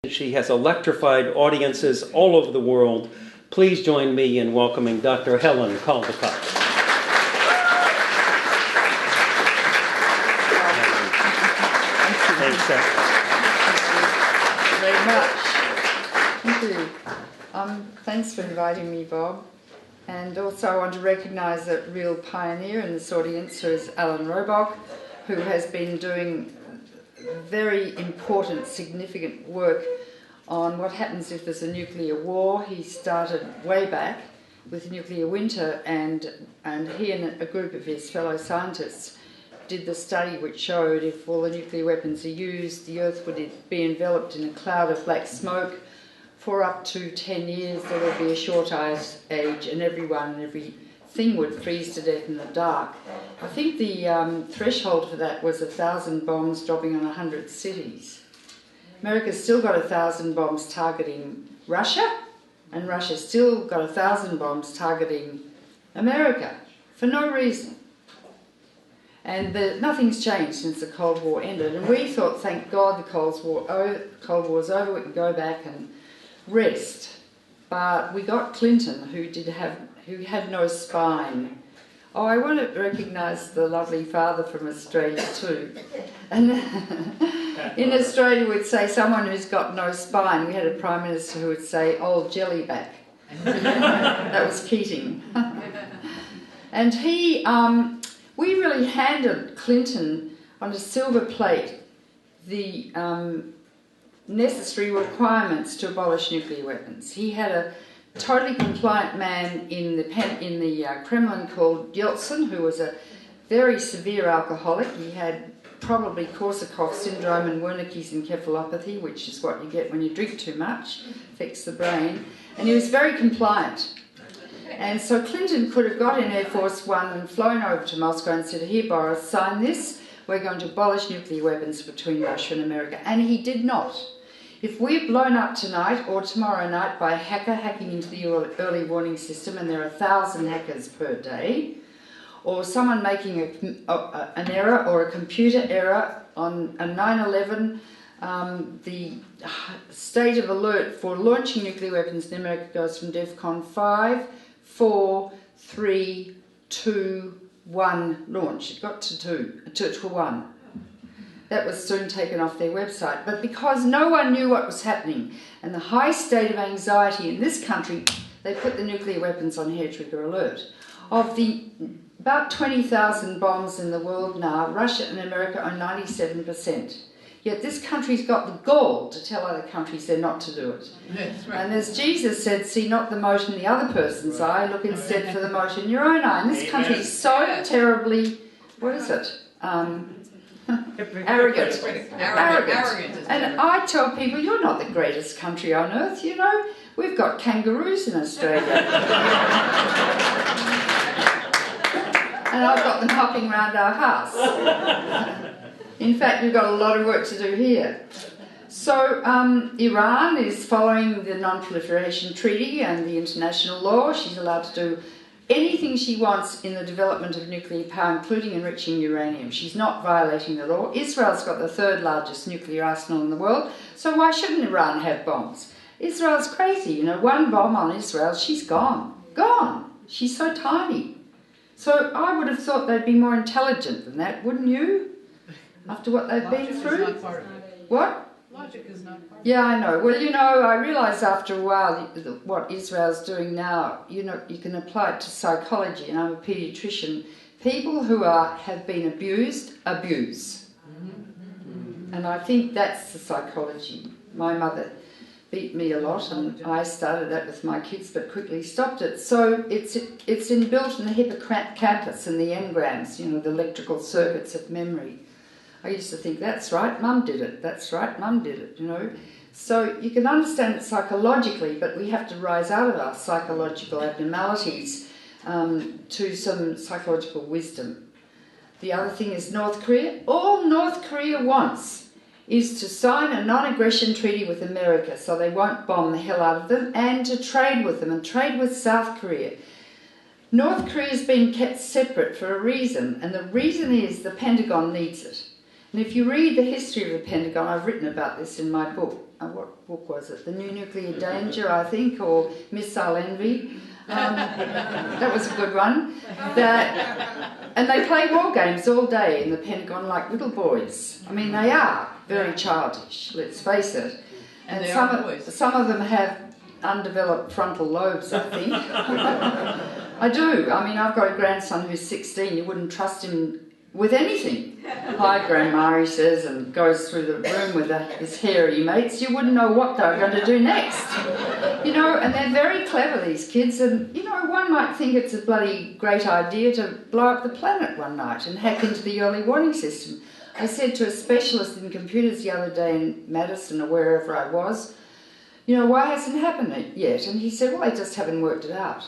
She has electrified audiences all over the world. Please join me in welcoming Dr. Helen Caldicott. Thank you very much. Thank you. Thanks for inviting me, Bob. And also I want to recognise a real pioneer in this audience, who is Alan Robock, who has been doing very important, significant work on what happens if there's a nuclear war. He started way back with nuclear winter, and he and a group of his fellow scientists did the study which showed if all the nuclear weapons are used, the Earth would be enveloped in a cloud of black smoke for up to 10 years. There would be a short ice age, and everyone and everything would freeze to death in the dark. I think the threshold for that was 1,000 bombs dropping on 100 cities. America's still got 1,000 bombs targeting Russia, and Russia's still got 1,000 bombs targeting America for no reason. And nothing's changed since the Cold War ended. And we thought, thank God the Cold War's over, we can go back and rest. But we got Clinton, who had no spine. Oh, I want to recognise the lovely father from Australia too. And in Australia we'd say someone who's got no spine. We had a Prime Minister who would say, old jellyback. That was Keating. And we really handed Clinton on a silver plate the necessary requirements to abolish nuclear weapons. He had a totally compliant man in the Kremlin called Yeltsin, who was a very severe alcoholic. He had probably Korsakoff syndrome and Wernicke's encephalopathy, which is what you get when you drink too much, affects the brain. And he was very compliant. And so Clinton could have got in Air Force One and flown over to Moscow and said, here, Boris, sign this. We're going to abolish nuclear weapons between Russia and America. And he did not. If we're blown up tonight or tomorrow night by a hacker hacking into the early warning system, and there are 1,000 hackers per day, or someone making an error or a computer error on a 9/11, the state of alert for launching nuclear weapons in America goes from DEFCON 5, 4, 3, 2, 1 launch. It got to 1. That was soon taken off their website. But because no one knew what was happening and the high state of anxiety in this country, they put the nuclear weapons on hair trigger alert. Of the about 20,000 bombs in the world now, Russia and America own 97%. Yet this country's got the gall to tell other countries they're not to do it. That's right. And as Jesus said, see not the mote in the other person's eye, look instead for the mote in your own eye. And this country is so terribly, what is it? Arrogant. And I tell people, you're not the greatest country on earth, you know. We've got kangaroos in Australia. And I've got them hopping around our house. In fact, we've got a lot of work to do here. So Iran is following the Non-Proliferation Treaty and the international law. She's allowed to do anything she wants in the development of nuclear power, including enriching uranium. She's not violating the law. Israel's got the 3rd largest nuclear arsenal in the world, so why shouldn't Iran have bombs? Israel's crazy, you know, one bomb on Israel, she's gone. Gone. She's so tiny. So I would have thought they'd be more intelligent than that, wouldn't you? After what they've been through? What? Logic is not part of it. Yeah, I know. Well, you know, I realise after a while what Israel's doing now, you know, you can apply it to psychology, and I'm a paediatrician. People who have been abused, abuse. And I think that's the psychology. My mother beat me a lot, and I started that with my kids, but quickly stopped it. So it's inbuilt in the hippocampus and the engrams, you know, the electrical circuits of memory. I used to think, that's right, Mum did it, that's right, Mum did it, you know. So you can understand it psychologically, but we have to rise out of our psychological abnormalities to some psychological wisdom. The other thing is North Korea. All North Korea wants is to sign a non-aggression treaty with America so they won't bomb the hell out of them, and to trade with them and trade with South Korea. North Korea's been kept separate for a reason, and the reason is the Pentagon needs it. And if you read the history of the Pentagon, I've written about this in my book, what book was it? The New Nuclear Danger, I think, or Missile Envy. That was a good one. And they play war games all day in the Pentagon like little boys. I mean, they are very childish, let's face it. And some of them have undeveloped frontal lobes, I think. I do. I mean, I've got a grandson who's 16. You wouldn't trust him with anything. Hi, Grandma, he says, and goes through the room with his hairy mates. You wouldn't know what they were going to do next. You know, and they're very clever, these kids. And, you know, one might think it's a bloody great idea to blow up the planet one night and hack into the early warning system. I said to a specialist in computers the other day in Madison or wherever I was, you know, why hasn't it happened yet? And he said, well, they just haven't worked it out.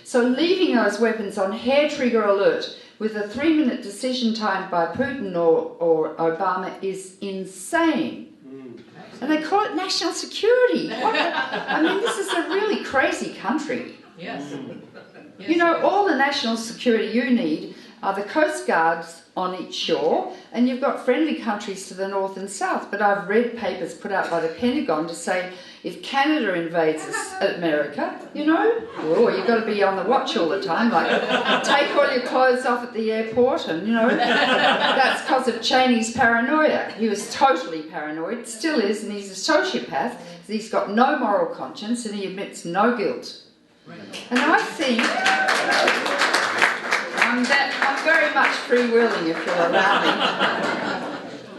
So leaving those weapons on hair trigger alert with a 3-minute decision time by Putin or Obama is insane. And they call it national security. I mean, this is a really crazy country. Yes. You know, all the national security you need are the coast guards on each shore, and you've got friendly countries to the north and south. But I've read papers put out by the Pentagon to say if Canada invades America, you know, oh, you've got to be on the watch all the time, like take all your clothes off at the airport, and, you know, that's because of Cheney's paranoia. He was totally paranoid, still is, and he's a sociopath. He's got no moral conscience, and he admits no guilt. And I think I'm very much free-willing, if you'll allow me.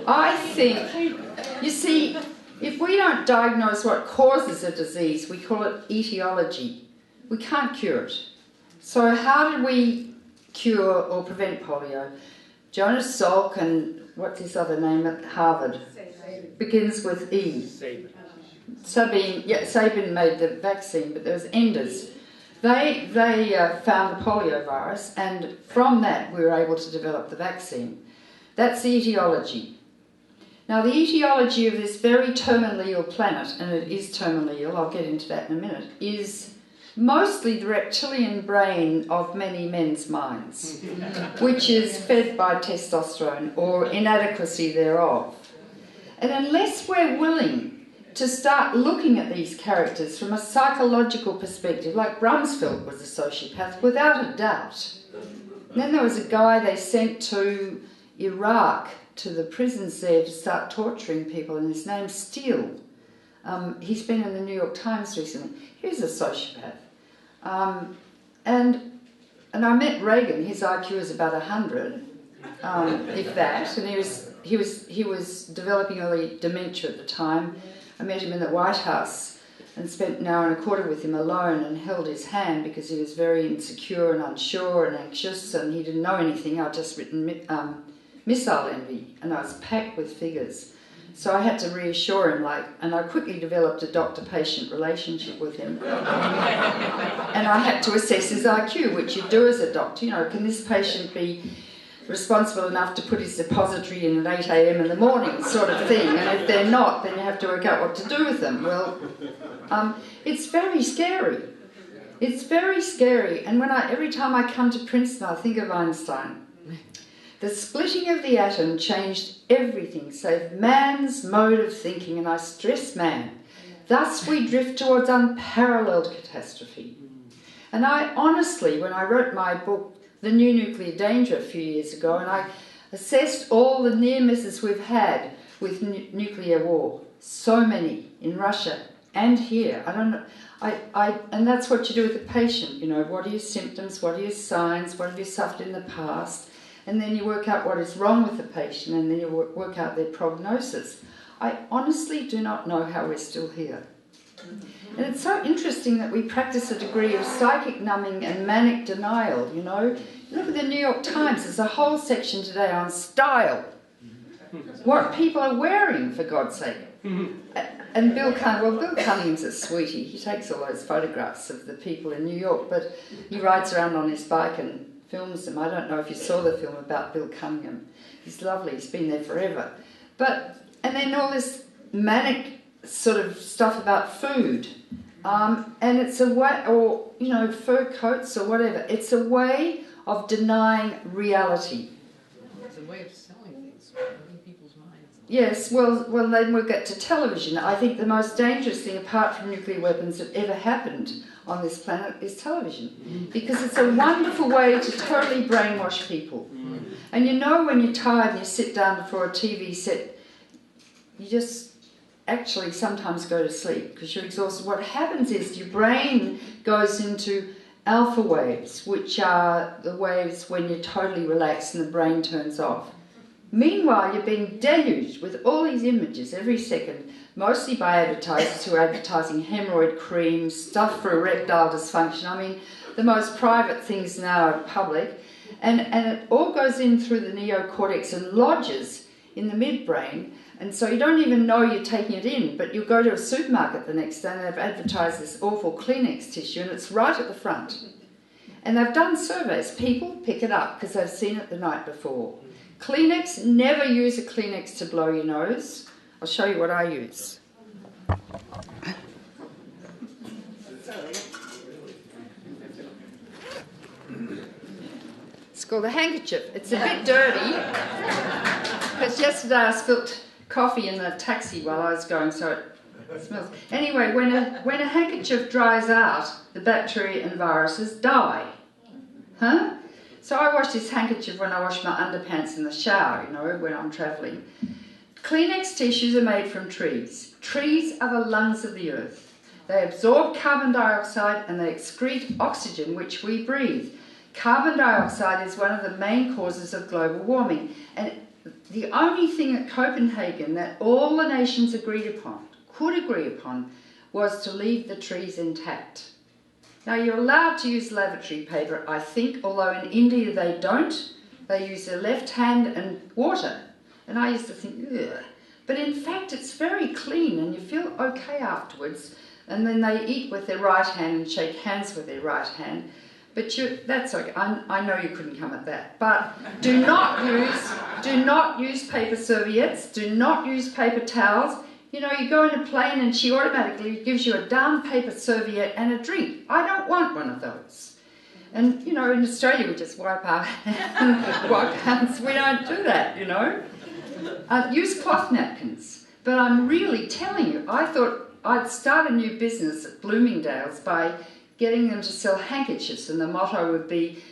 I think, you see, if we don't diagnose what causes a disease, we call it etiology. We can't cure it. So how did we cure or prevent polio? Jonas Salk and what's his other name at Harvard? Begins with E. Sabin made the vaccine, but there was Enders. They found the polio virus, and from that we were able to develop the vaccine. That's the etiology. Now, the etiology of this very terminally ill planet, and it is terminally ill, I'll get into that in a minute, is mostly the reptilian brain of many men's minds, which is fed by testosterone or inadequacy thereof. And unless we're willing to start looking at these characters from a psychological perspective, like Rumsfeld was a sociopath, without a doubt. And then there was a guy they sent to Iraq, to the prisons there, to start torturing people, and his name's Steele. He's been in the New York Times recently. He was a sociopath. And I met Reagan. His IQ is about 100, if that, and he was developing early dementia at the time. I met him in the White House and spent an hour and a quarter with him alone and held his hand because he was very insecure and unsure and anxious, and he didn't know anything. I'd just written Missile Envy, and I was packed with figures. So I had to reassure him, and I quickly developed a doctor-patient relationship with him. And I had to assess his IQ, which you do as a doctor. You know, can this patient be responsible enough to put his depository in at 8 a.m. in the morning, sort of thing, and if they're not, then you have to work out what to do with them. Well, it's very scary. It's very scary, and every time I come to Princeton, I think of Einstein. The splitting of the atom changed everything, save man's mode of thinking, and I stress man. Thus we drift towards unparalleled catastrophe. And I honestly, when I wrote my book, The New Nuclear Danger, a few years ago, and I assessed all the near misses we've had with nuclear war, so many in Russia and here. I don't know. And that's what you do with the patient. You know, what are your symptoms? What are your signs? What have you suffered in the past? And then you work out what is wrong with the patient, and then you work out their prognosis. I honestly do not know how we're still here. And it's so interesting that we practice a degree of psychic numbing and manic denial, you know. Look at the New York Times. There's a whole section today on style. What people are wearing, for God's sake. And Bill Cunningham's a sweetie. He takes all those photographs of the people in New York, but he rides around on his bike and films them. I don't know if you saw the film about Bill Cunningham. He's lovely. He's been there forever. And then all this manic sort of stuff about food. And it's a way, or, you know, fur coats or whatever. It's a way of denying reality. It's a way of selling things in people's minds. Yes, well, then we'll get to television. I think the most dangerous thing, apart from nuclear weapons, that ever happened on this planet is television. Because it's a wonderful way to totally brainwash people. And you know when you're tired and you sit down before a TV set, you just actually sometimes go to sleep because you're exhausted. What happens is your brain goes into alpha waves, which are the waves when you're totally relaxed and the brain turns off. Meanwhile, you're being deluged with all these images every second, mostly by advertisers who are advertising hemorrhoid creams, stuff for erectile dysfunction. I mean, the most private things now are public. And it all goes in through the neocortex and lodges in the midbrain. And so you don't even know you're taking it in, but you'll go to a supermarket the next day and they've advertised this awful Kleenex tissue and it's right at the front. And they've done surveys. People pick it up because they've seen it the night before. Kleenex, never use a Kleenex to blow your nose. I'll show you what I use. It's called a handkerchief. It's a bit dirty because yesterday I spilt coffee in the taxi while I was going, so it smells. Anyway, when a handkerchief dries out, the bacteria and viruses die. Huh? So I wash this handkerchief when I wash my underpants in the shower, you know, when I'm travelling. Kleenex tissues are made from trees. Trees are the lungs of the earth. They absorb carbon dioxide and they excrete oxygen, which we breathe. Carbon dioxide is one of the main causes of global warming. And the only thing at Copenhagen that all the nations could agree upon, was to leave the trees intact. Now, you're allowed to use lavatory paper, I think, although in India they don't. They use their left hand and water. And I used to think, ugh. But in fact, it's very clean and you feel okay afterwards. And then they eat with their right hand and shake hands with their right hand. But that's okay. I know you couldn't come at that. But do not use paper serviettes. Do not use paper towels. You know, you go in a plane and she automatically gives you a darn paper serviette and a drink. I don't want one of those. And, you know, in Australia we just wipe our hands. We don't do that, you know. Use cloth napkins. But I'm really telling you, I thought I'd start a new business at Bloomingdale's by getting them to sell handkerchiefs, and the motto would be,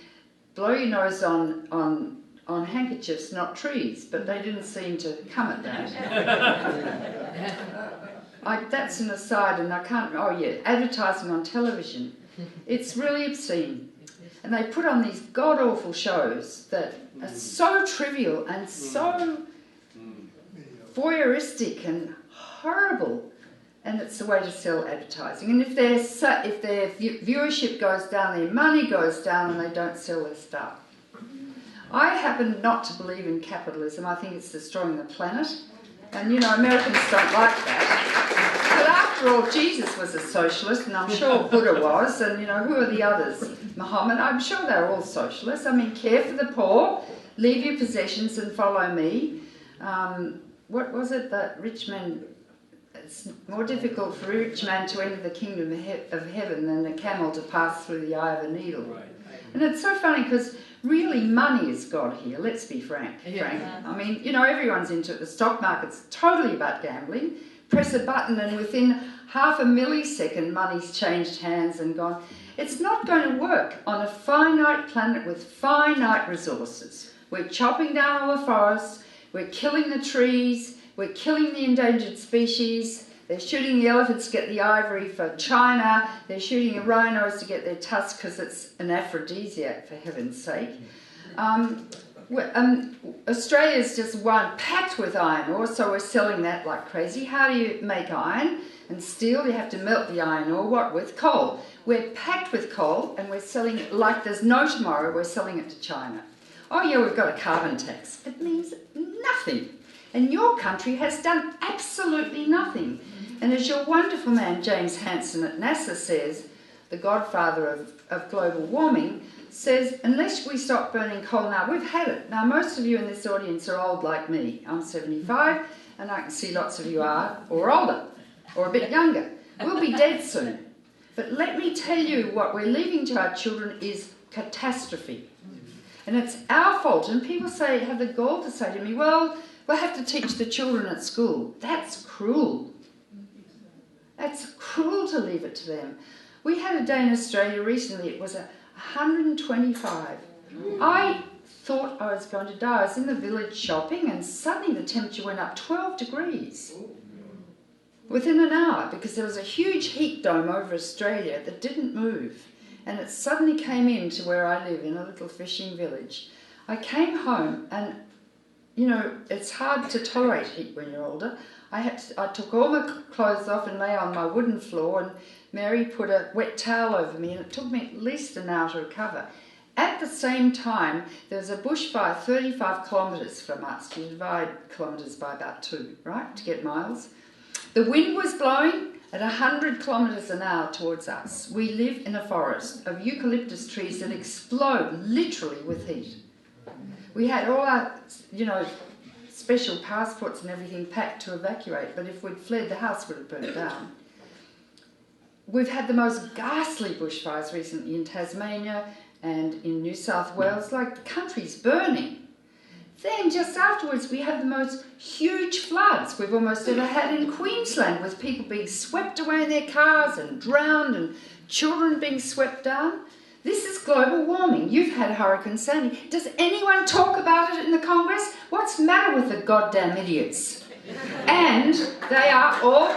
blow your nose on handkerchiefs, not trees, but they didn't seem to come at that. That's an aside, and I can't, advertising on television. It's really obscene. And they put on these god-awful shows that are so trivial and so voyeuristic and horrible. And it's the way to sell advertising. And if their viewership goes down, their money goes down and they don't sell their stuff. I happen not to believe in capitalism. I think it's destroying the planet. And, you know, Americans don't like that. But after all, Jesus was a socialist, and I'm sure Buddha was. And, you know, who are the others? Muhammad, I'm sure they're all socialists. I mean, care for the poor, leave your possessions and follow me. What was it that rich men... It's more difficult for a rich man to enter the kingdom of heaven than a camel to pass through the eye of a needle. Right. And it's so funny because really money is God here, let's be frank. I mean, you know, everyone's into it. The stock market's totally about gambling. Press a button and within half a millisecond money's changed hands and gone. It's not going to work on a finite planet with finite resources. We're chopping down all the forests, we're killing the trees, we're killing the endangered species. They're shooting the elephants to get the ivory for China. They're shooting the rhinos to get their tusks because it's an aphrodisiac, for heaven's sake. Australia's just one packed with iron ore, so we're selling that like crazy. How do you make iron and steel? You have to melt the iron ore. What with? Coal. We're packed with coal and we're selling it like there's no tomorrow. We're selling it to China. Oh yeah, we've got a carbon tax. It means nothing. And your country has done absolutely nothing. And as your wonderful man James Hansen at NASA says, the godfather of global warming, says, unless we stop burning coal now, we've had it. Now, most of you in this audience are old like me. I'm 75, and I can see lots of you are, or older, or a bit younger. We'll be dead soon. But let me tell you, what we're leaving to our children is catastrophe. And it's our fault. And people have the gall to say to me, well, We'll have to teach the children at school. That's cruel. That's cruel to leave it to them. We had a day in Australia recently, it was 125. I thought I was going to die. I was in the village shopping and suddenly the temperature went up 12 degrees within an hour because there was a huge heat dome over Australia that didn't move, and it suddenly came into where I live in a little fishing village. I came home and, you know, it's hard to tolerate heat when you're older. I took all my clothes off and lay on my wooden floor, and Mary put a wet towel over me, and it took me at least an hour to recover. At the same time, there was a bushfire 35 kilometres from us. You divide kilometres by about 2, right, to get miles. The wind was blowing at 100 kilometres an hour towards us. We live in a forest of eucalyptus trees that explode literally with heat. We had all our, you know, special passports and everything packed to evacuate, but if we'd fled, the house would have burnt down. We've had the most ghastly bushfires recently in Tasmania and in New South Wales, like the country's burning. Then just afterwards we had the most huge floods we've almost ever had in Queensland, with people being swept away in their cars and drowned and children being swept down. This is global warming. You've had Hurricane Sandy. Does anyone talk about it in the Congress? What's the matter with the goddamn idiots? And they are all...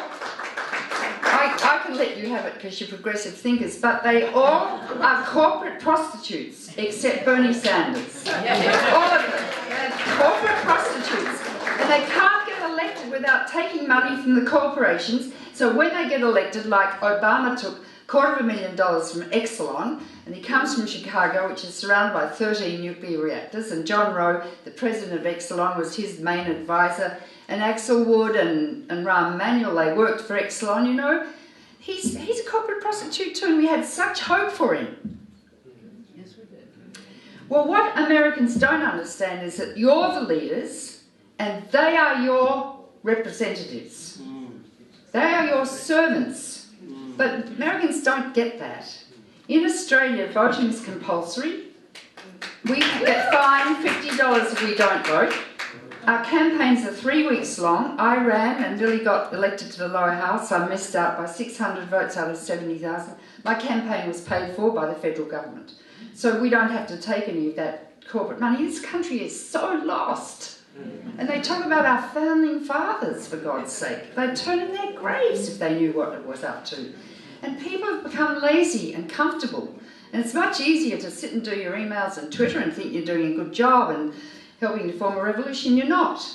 I can let you have it because you're progressive thinkers, but they all are corporate prostitutes, except Bernie Sanders. All of them. They're corporate prostitutes. And they can't get elected without taking money from the corporations. So when they get elected, like Obama took $250,000 from Exelon, and he comes from Chicago, which is surrounded by 13 nuclear reactors, and John Rowe, the president of Exelon, was his main advisor, and Axel Wood and Rahm Emanuel, they worked for Exelon, you know. He's a corporate prostitute too, and we had such hope for him. Yes, we did. Well, what Americans don't understand is that you're the leaders, and they are your representatives. They are your servants. But Americans don't get that. In Australia, voting is compulsory. We get fined $50 if we don't vote. Our campaigns are 3 weeks long. I ran and nearly got elected to the lower house. I missed out by 600 votes out of 70,000. My campaign was paid for by the federal government. So we don't have to take any of that corporate money. This country is so lost. And they talk about our founding fathers, for God's sake. They'd turn in their graves if they knew what it was up to. And people have become lazy and comfortable. And it's much easier to sit and do your emails and Twitter and think you're doing a good job and helping to form a revolution. You're not.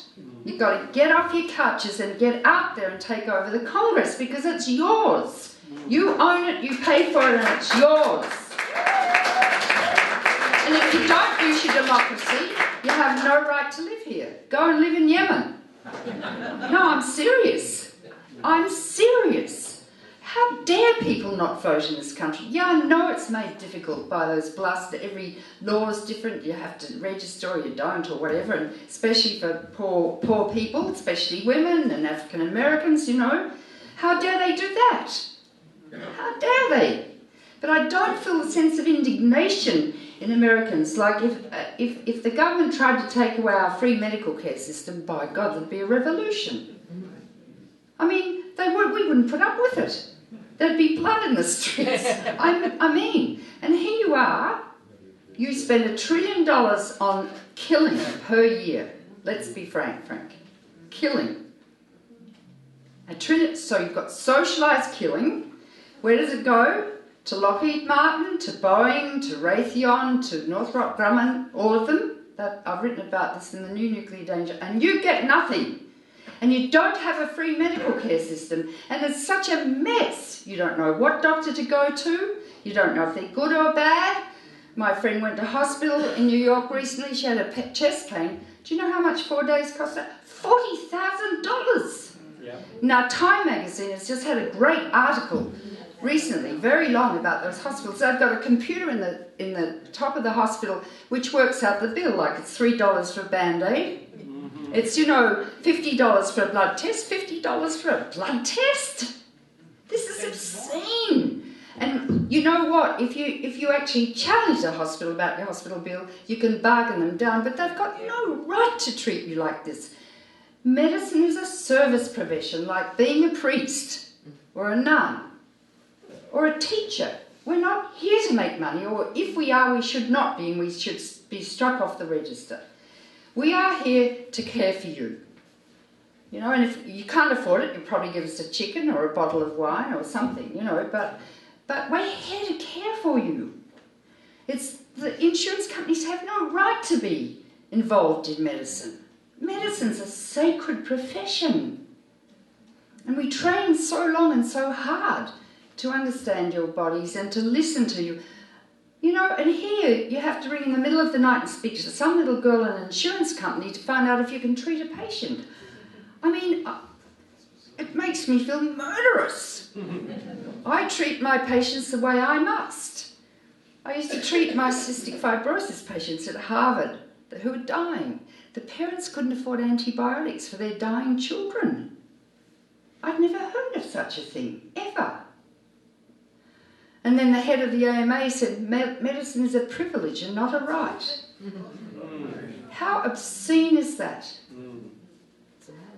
You've got to get off your couches and get out there and take over the Congress, because it's yours. You own it, you pay for it, and it's yours. And if you don't use your democracy, you have no right to live here. Go and live in Yemen. No, I'm serious. I'm serious. How dare people not vote in this country? Yeah, I know it's made difficult by those blasted, every law is different, you have to register or you don't or whatever, and especially for poor people, especially women and African Americans, you know. How dare they do that? How dare they? But I don't feel a sense of indignation in Americans. Like if the government tried to take away our free medical care system, by God, there'd be a revolution. I mean, we wouldn't put up with it. There'd be blood in the streets. I mean, and here you are, you spend $1 trillion on killing per year. Let's be frank. Killing. $1 trillion, so you've got socialised killing. Where does it go? To Lockheed Martin, to Boeing, to Raytheon, to Northrop Grumman, all of them. I've written about this in the new nuclear danger, and you get nothing. And you don't have a free medical care system, and it's such a mess. You don't know what doctor to go to. You don't know if they're good or bad. My friend went to hospital in New York recently. She had a chest pain. Do you know how much 4 days cost her? $40,000. Yeah. Now, Time magazine has just had a great article recently, very long, about those hospitals. They've got a computer in the top of the hospital which works out the bill, like it's $3 for a Band-Aid. It's, you know, $50 for a blood test, $50 for a blood test. This is obscene. And you know what? If you actually challenge the hospital about your hospital bill, you can bargain them down, but they've got no right to treat you like this. Medicine is a service profession, like being a priest or a nun or a teacher. We're not here to make money, or if we are, we should not be, and we should be struck off the register. We are here to care for you. You know, and if you can't afford it, you probably give us a chicken or a bottle of wine or something, you know, but we're here to care for you. The insurance companies have no right to be involved in medicine. Medicine's a sacred profession. And we train so long and so hard to understand your bodies and to listen to you. You know, and here you have to ring in the middle of the night and speak to some little girl in an insurance company to find out if you can treat a patient. I mean, it makes me feel murderous. I treat my patients the way I must. I used to treat my cystic fibrosis patients at Harvard who were dying. The parents couldn't afford antibiotics for their dying children. I'd never heard of such a thing, ever. And then the head of the AMA said, medicine is a privilege and not a right. How obscene is that?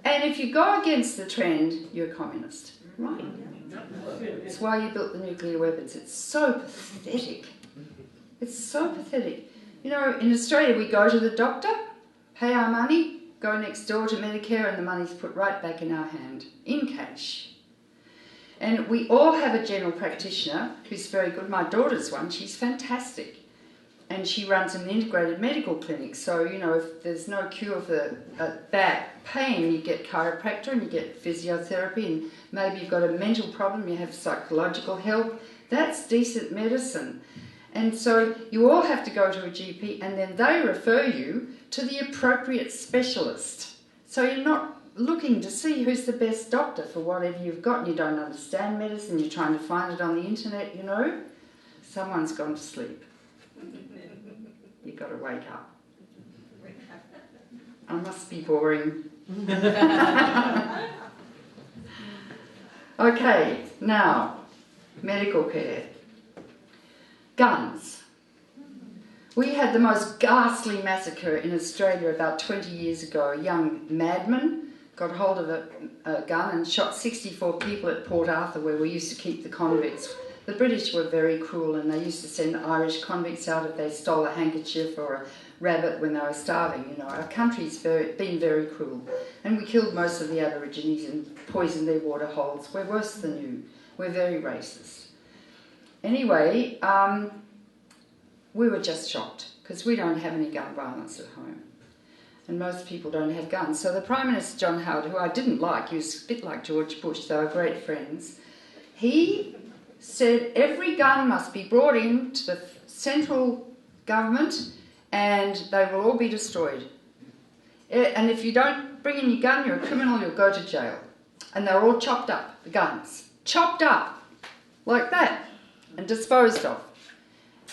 And if you go against the trend, you're a communist. Right. That's why you built the nuclear weapons. It's so pathetic. It's so pathetic. You know, in Australia we go to the doctor, pay our money, go next door to Medicare, and the money's put right back in our hand, in cash. And we all have a general practitioner who's very good. My daughter's one, she's fantastic. And she runs an integrated medical clinic. So, you know, if there's no cure for back pain, you get chiropractor and you get physiotherapy, and maybe you've got a mental problem, you have psychological help. That's decent medicine. And so you all have to go to a GP, and then they refer you to the appropriate specialist. So you're not looking to see who's the best doctor for whatever you've got. You don't understand medicine, you're trying to find it on the internet, you know. Someone's gone to sleep. You've got to wake up. I must be boring. Okay, now, medical care. Guns. We had the most ghastly massacre in Australia about 20 years ago. A young madman got hold of a gun and shot 64 people at Port Arthur, where we used to keep the convicts. The British were very cruel, and they used to send Irish convicts out if they stole a handkerchief or a rabbit when they were starving. You know, our country's been very cruel, and we killed most of the Aborigines and poisoned their water holes. We're worse than you. We're very racist. Anyway, we were just shocked because we don't have any gun violence at home, and most people don't have guns. So the Prime Minister, John Howard, who I didn't like, he was a bit like George Bush, they were great friends, he said every gun must be brought in to the central government and they will all be destroyed. And if you don't bring in your gun, you're a criminal, you'll go to jail. And they're all chopped up, the guns. Chopped up, like that, and disposed of.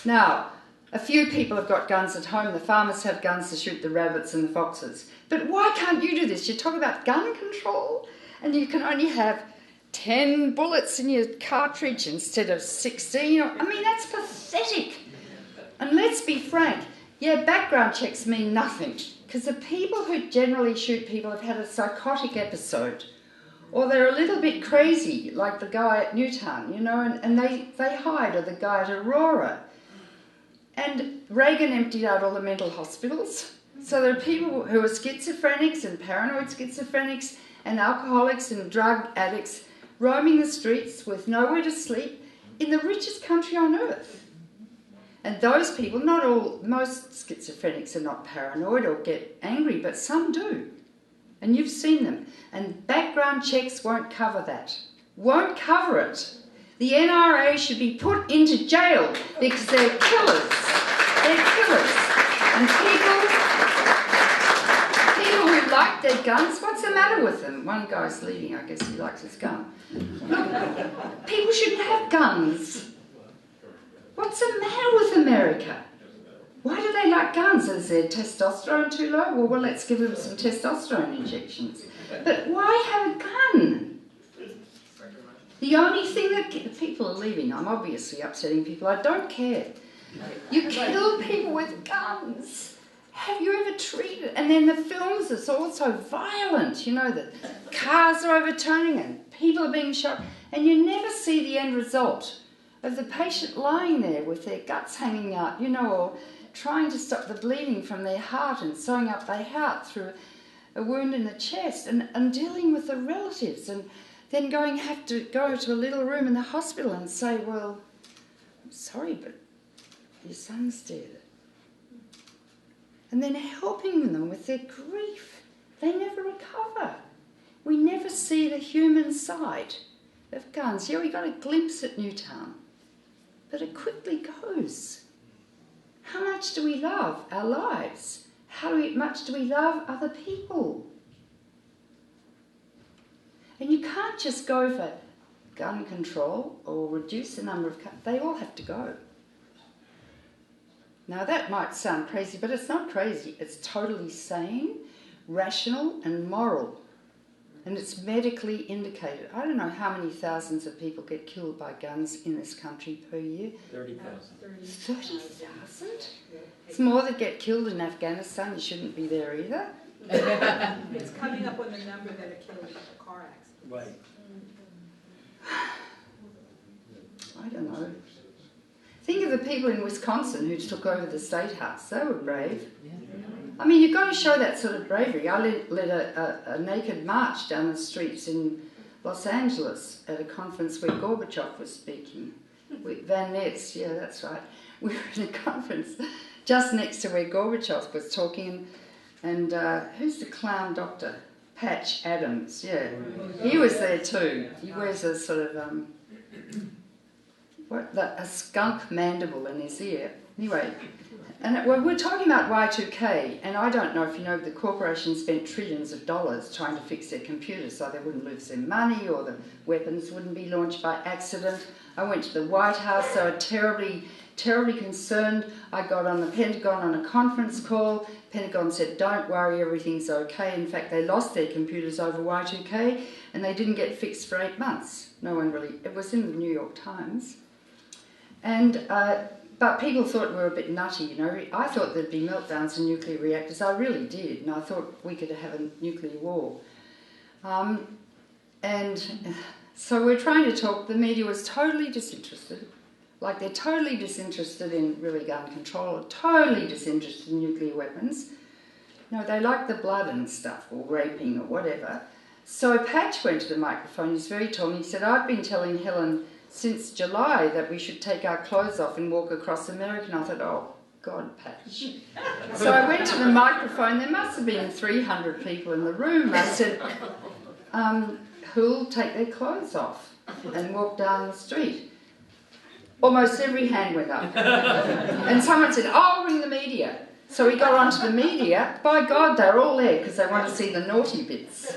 Now, a few people have got guns at home. The farmers have guns to shoot the rabbits and the foxes. But why can't you do this? You talk about gun control, and you can only have 10 bullets in your cartridge instead of 16. I mean, that's pathetic. And let's be frank, yeah, background checks mean nothing, because the people who generally shoot people have had a psychotic episode, or they're a little bit crazy, like the guy at Newtown, you know, and they hide, or the guy at Aurora. And Reagan emptied out all the mental hospitals, so there are people who are schizophrenics and paranoid schizophrenics and alcoholics and drug addicts roaming the streets with nowhere to sleep in the richest country on earth. And those people, most schizophrenics are not paranoid or get angry, but some do. And you've seen them. And background checks won't cover that. Won't cover it. The NRA should be put into jail because they're killers. They're killers. And people who like their guns, what's the matter with them? One guy's leaving, I guess he likes his gun. Look, people shouldn't have guns. What's the matter with America? Why do they like guns? Is their testosterone too low? Well, let's give them some testosterone injections. But why have a gun? The only thing that people are leaving, I'm obviously upsetting people, I don't care. You kill people with guns. have you ever treated? And then the films are also violent, you know, the cars are overturning and people are being shot, and you never see the end result of the patient lying there with their guts hanging out, you know, or trying to stop the bleeding from their heart and sewing up their heart through a wound in the chest, and dealing with the relatives, and then have to go to a little room in the hospital and say, well, I'm sorry, but your son's dead. And then helping them with their grief. They never recover. We never see the human side of guns. Yeah, we got a glimpse at Newtown, but it quickly goes. How much do we love our lives? How much do we love other people? And you can't just go for gun control or reduce the number of guns. They all have to go. Now that might sound crazy, but it's not crazy. It's totally sane, rational and moral. And it's medically indicated. I don't know how many thousands of people get killed by guns in this country per year. 30,000. 30,000? It's more that get killed in Afghanistan. You shouldn't be there either. It's coming up on the number that are killed in a car accident. Right. I don't know. Think of the people in Wisconsin who took over the State House. They were brave. I mean, you've got to show that sort of bravery. I led a naked march down the streets in Los Angeles at a conference where Gorbachev was speaking. With Van Ness, yeah, that's right. We were in a conference just next to where Gorbachev was talking, and who's the clown doctor? Patch Adams, yeah. He was there too. He wears a sort of, a skunk mandible in his ear. Anyway, and we're talking about Y2K, and I don't know if you know, the corporations spent trillions of dollars trying to fix their computers so they wouldn't lose their money or the weapons wouldn't be launched by accident. I went to the White House, so terribly concerned. I got on the Pentagon on a conference call. Pentagon said, don't worry, everything's okay. In fact, they lost their computers over Y2K and they didn't get fixed for 8 months. No one really, it was in the New York Times. And but people thought we were a bit nutty, you know. I thought there'd be meltdowns in nuclear reactors. I really did, and I thought we could have a nuclear war. And so we're trying to talk. The media was totally disinterested. Like they're totally disinterested in really gun control, or totally disinterested in nuclear weapons. No, they like the blood and stuff, or raping, or whatever. So Patch went to the microphone. He's very tall, and he said, I've been telling Helen since July that we should take our clothes off and walk across America. And I thought, oh, God, Patch. So I went to the microphone. There must have been 300 people in the room. I said, who'll take their clothes off and walk down the street? Almost every hand went up. And someone said, I'll ring the media. So we got onto the media. By God, they're all there because they want to see the naughty bits.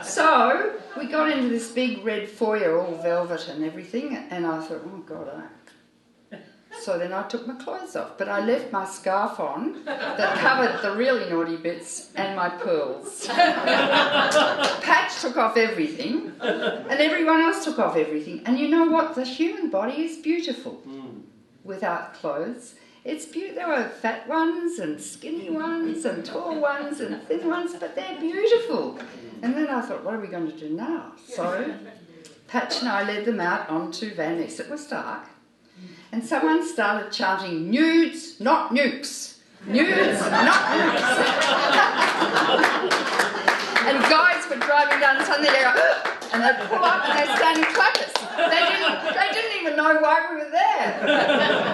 So we got into this big red foyer, all velvet and everything, and I thought, oh God, So then I took my clothes off, but I left my scarf on that covered the really naughty bits and my pearls. Patch took off everything, and everyone else took off everything. And you know what? The human body is beautiful without clothes. It's beautiful. There were fat ones and skinny ones and tall ones and thin ones, but they're beautiful. And then I thought, what are we going to do now? So Patch and I led them out onto Van Ness. It was dark. And someone started chanting, nudes, not nukes. Nudes, not nukes. And guys were driving down and suddenly they go, and they'd pull up and they'd stand and clap us. They didn't even know why we were there.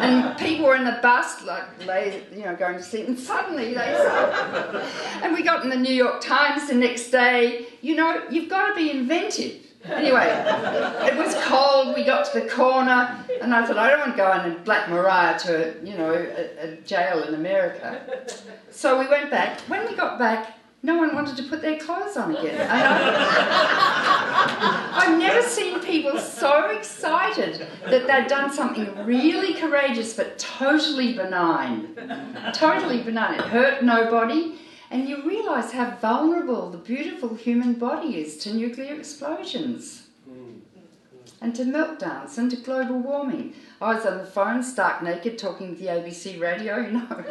And people were in the bus, like, going to sleep, and suddenly they saw. And we got in the New York Times the next day. You know, you've got to be inventive. Anyway, it was cold, we got to the corner, and I thought, I don't want to go in and Black Mariah to, a jail in America. So we went back. When we got back, no one wanted to put their clothes on again. And I've never seen people so excited that they'd done something really courageous but totally benign. Totally benign. It hurt nobody. And you realise how vulnerable the beautiful human body is to nuclear explosions. and to meltdowns and to global warming. I was on the phone, stark naked, talking to the ABC radio, you know.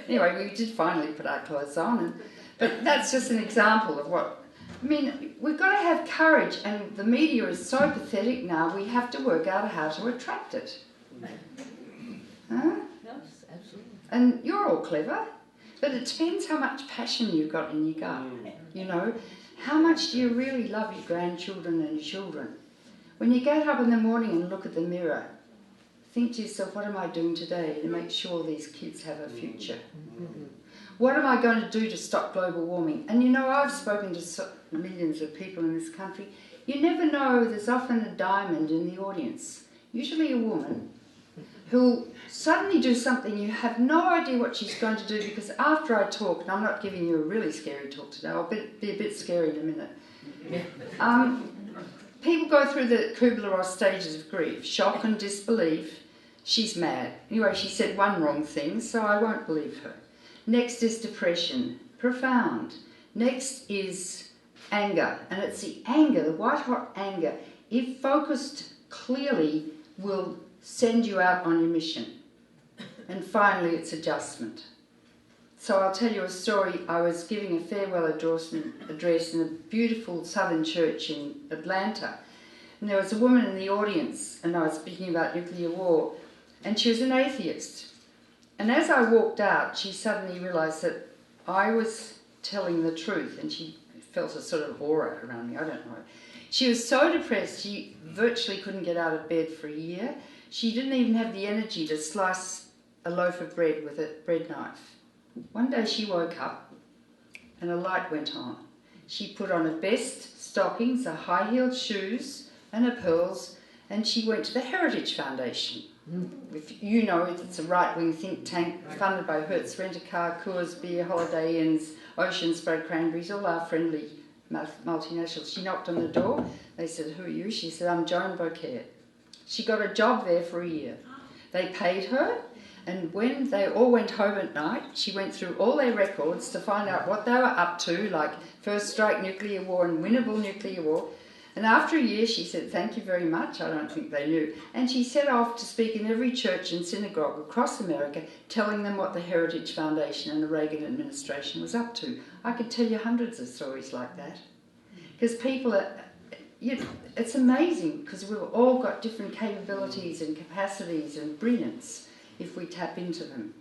Anyway, we did finally put our clothes on. But that's just an example of what... I mean, we've got to have courage, and the media is so pathetic now, we have to work out how to attract it. Huh? Yes, absolutely. And you're all clever, but it depends how much passion you've got in your gut, you know. How much do you really love your grandchildren and your children? When you get up in the morning and look at the mirror, think to yourself, what am I doing today to make sure these kids have a future? What am I going to do to stop global warming? And you know, I've spoken to millions of people in this country. You never know, there's often a diamond in the audience, usually a woman, who'll suddenly do something you have no idea what she's going to do, because after I talk, and I'm not giving you a really scary talk today, I'll be a bit scary in a minute. People go through the Kubler-Ross stages of grief, shock and disbelief. She's mad. Anyway, she said one wrong thing, so I won't believe her. Next is depression, profound. Next is anger, and it's the anger, the white-hot anger, if focused clearly, will send you out on your mission. And finally, it's adjustment. So I'll tell you a story. I was giving a farewell address in a beautiful southern church in Atlanta, and there was a woman in the audience, and I was speaking about nuclear war, and she was an atheist. And as I walked out, she suddenly realised that I was telling the truth, and she felt a sort of aura around me, I don't know. She was so depressed, she virtually couldn't get out of bed for a year. She didn't even have the energy to slice a loaf of bread with a bread knife. One day she woke up and a light went on. She put on a vest, stockings, her high-heeled shoes and her pearls, and she went to the Heritage Foundation. If you know, it's a right-wing think tank funded by Hertz Rent-A-Car, Coors Beer, Holiday Inns, Ocean Spray Cranberries, all our friendly multinationals. She knocked on the door. They said, "Who are you?" She said, "I'm Joan Bouquet." She got a job there for a year. They paid her, and when they all went home at night, she went through all their records to find out what they were up to, like first strike nuclear war and winnable nuclear war. And after a year, she said, "Thank you very much." I don't think they knew. And she set off to speak in every church and synagogue across America, telling them what the Heritage Foundation and the Reagan administration was up to. I could tell you hundreds of stories like that. Because people are... it's amazing, because we've all got different capabilities and capacities and brilliance if we tap into them.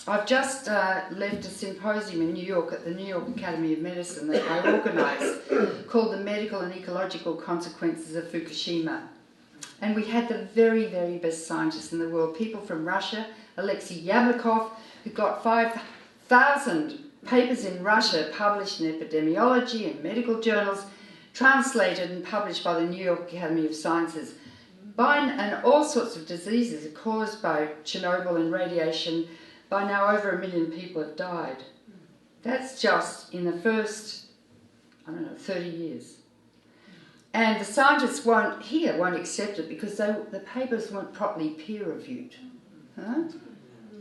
I've just left a symposium in New York at the New York Academy of Medicine that I organised called The Medical and Ecological Consequences of Fukushima. And we had the very, very best scientists in the world, people from Russia, Alexei Yablokov, who got 5,000 papers in Russia published in epidemiology and medical journals, translated and published by the New York Academy of Sciences. And all sorts of diseases are caused by Chernobyl and radiation. By now, over 1 million people have died. That's just in the first, 30 years. And the scientists won't accept it because the papers weren't properly peer-reviewed. Huh?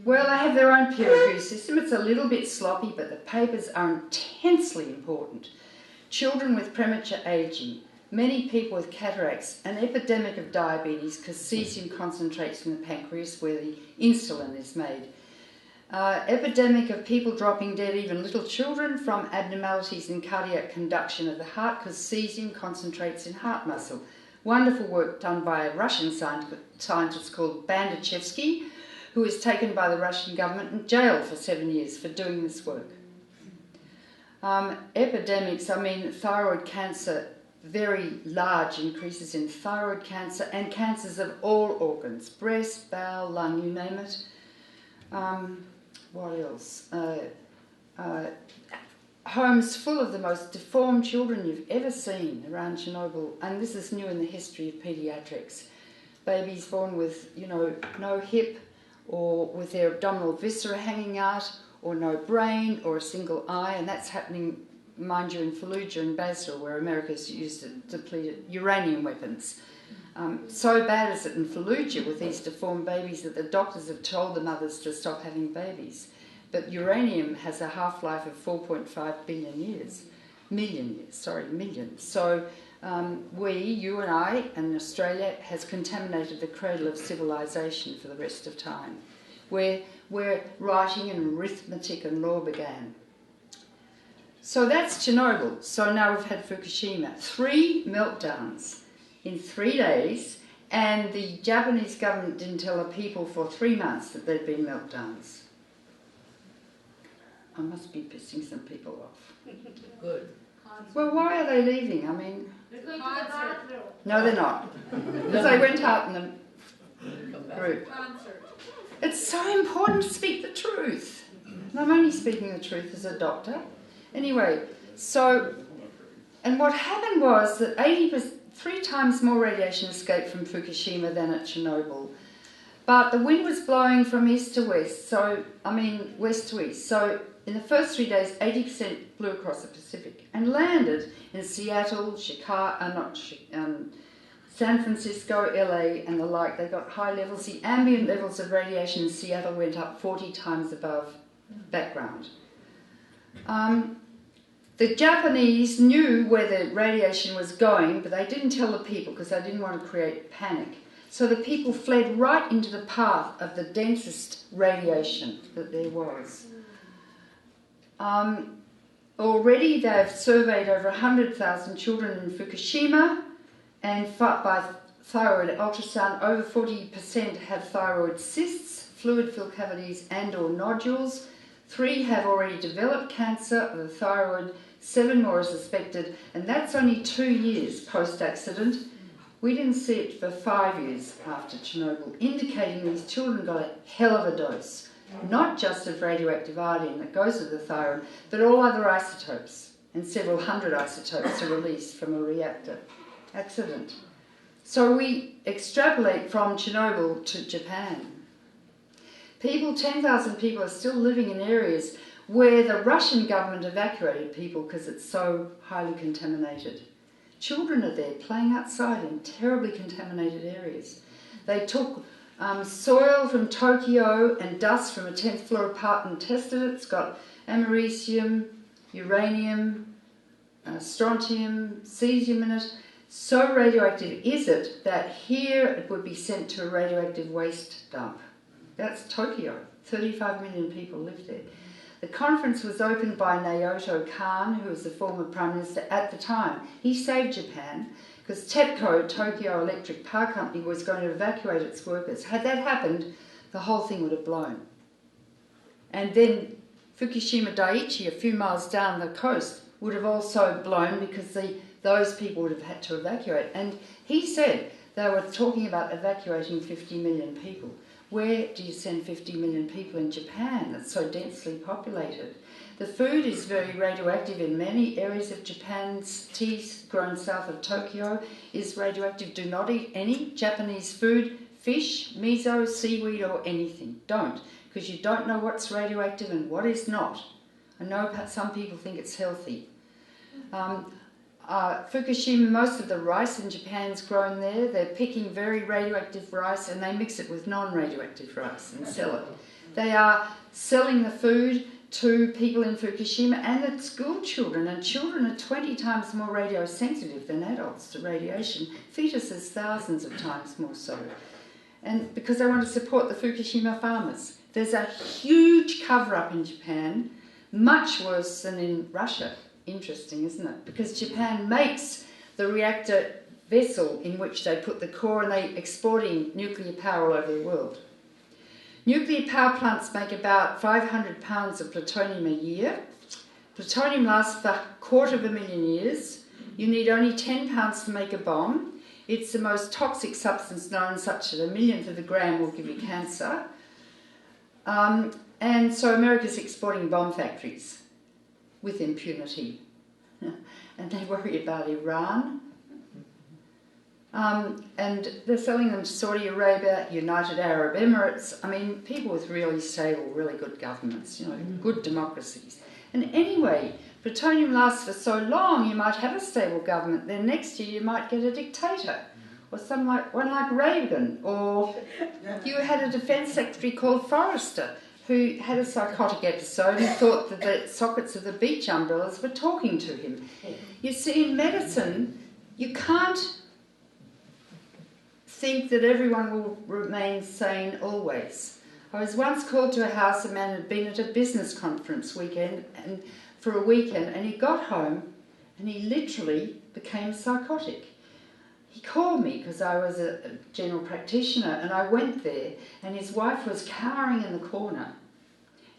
Well, they have their own peer review system. It's a little bit sloppy, but the papers are intensely important. Children with premature ageing, many people with cataracts, an epidemic of diabetes because cesium concentrates in the pancreas where the insulin is made. Epidemic of people dropping dead, even little children, from abnormalities in cardiac conduction of the heart because cesium concentrates in heart muscle. Wonderful work done by a Russian scientist called Bandachevsky, who was taken by the Russian government and jailed for 7 years for doing this work. Epidemics, thyroid cancer, very large increases in thyroid cancer and cancers of all organs, breast, bowel, lung, you name it. What else? Homes full of the most deformed children you've ever seen around Chernobyl, and this is new in the history of paediatrics. Babies born with, no hip, or with their abdominal viscera hanging out, or no brain, or a single eye, and that's happening, mind you, in Fallujah and Basra, where America's used depleted uranium weapons. So bad is it in Fallujah with these deformed babies that the doctors have told the mothers to stop having babies. But uranium has a half-life of 4.5 billion years. Millions. So you and I, and Australia has contaminated the cradle of civilization for the rest of time, where writing and arithmetic and law began. So that's Chernobyl. So now we've had Fukushima. 3 meltdowns in 3 days, and the Japanese government didn't tell the people for 3 months that there'd been meltdowns. I must be pissing some people off. Good. Well, why are they leaving? I mean, They're going to the bathroom. no, they're not. Because they went out in a group. Concert. It's so important to speak the truth. And I'm only speaking the truth as a doctor. Anyway, so, and what happened was that 3 times more radiation escaped from Fukushima than at Chernobyl. But the wind was blowing from east to west, west to east. So in the first 3 days, 80% blew across the Pacific and landed in Seattle, San Francisco, LA, and the like. They got high levels. The ambient levels of radiation in Seattle went up 40 times above background. The Japanese knew where the radiation was going, but they didn't tell the people because they didn't want to create panic. So the people fled right into the path of the densest radiation that there was. Already they've surveyed over 100,000 children in Fukushima, and by thyroid ultrasound, over 40% have thyroid cysts, fluid-filled cavities and or nodules. 3 have already developed cancer of the thyroid, 7 more are suspected, and that's only 2 years post-accident. We didn't see it for 5 years after Chernobyl, indicating these children got a hell of a dose, not just of radioactive iodine that goes with the thyroid, but all other isotopes, and several hundred isotopes are released from a reactor accident. So we extrapolate from Chernobyl to Japan. 10,000 people are still living in areas where the Russian government evacuated people because it's so highly contaminated. Children are there playing outside in terribly contaminated areas. They took soil from Tokyo and dust from a 10th floor apartment and tested it. It's got americium, uranium, strontium, cesium in it. So radioactive is it that here it would be sent to a radioactive waste dump. That's Tokyo. 35 million people live there. The conference was opened by Naoto Kan, who was the former Prime Minister at the time. He saved Japan because TEPCO, Tokyo Electric Power Company, was going to evacuate its workers. Had that happened, the whole thing would have blown. And then Fukushima Daiichi, a few miles down the coast, would have also blown because those people would have had to evacuate. And he said they were talking about evacuating 50 million people. Where do you send 50 million people in Japan that's so densely populated? The food is very radioactive in many areas of Japan's tea grown south of Tokyo is radioactive. Do not eat any Japanese food, fish, miso, seaweed or anything. Don't, because you don't know what's radioactive and what is not. I know some people think it's healthy. Fukushima, most of the rice in Japan's grown there. They're picking very radioactive rice and they mix it with non-radioactive rice and sell it. They are selling the food to people in Fukushima and the school children, and children are 20 times more radiosensitive than adults to radiation. Fetuses thousands of times more so. And because they want to support the Fukushima farmers. There's a huge cover-up in Japan, much worse than in Russia. Interesting, isn't it? Because Japan makes the reactor vessel in which they put the core and they're exporting nuclear power all over the world. Nuclear power plants make about 500 pounds of plutonium a year. Plutonium lasts for 250,000 years. You need only 10 pounds to make a bomb. It's the most toxic substance known, such that 1 million for the gram will give you cancer. And so America's exporting bomb factories with impunity. And they worry about Iran. And they're selling them to Saudi Arabia, United Arab Emirates. I mean, people with really stable, really good governments, good democracies. And anyway, plutonium lasts for so long, you might have a stable government. Then next year you might get a dictator, or one like Reagan, or you had a defence secretary called Forrester, who had a psychotic episode and thought that the sockets of the beach umbrellas were talking to him. You see, in medicine, you can't think that everyone will remain sane always. I was once called to a house, a man had been at a business conference for a weekend, and he got home and he literally became psychotic. He called me because I was a general practitioner, and I went there, and his wife was cowering in the corner,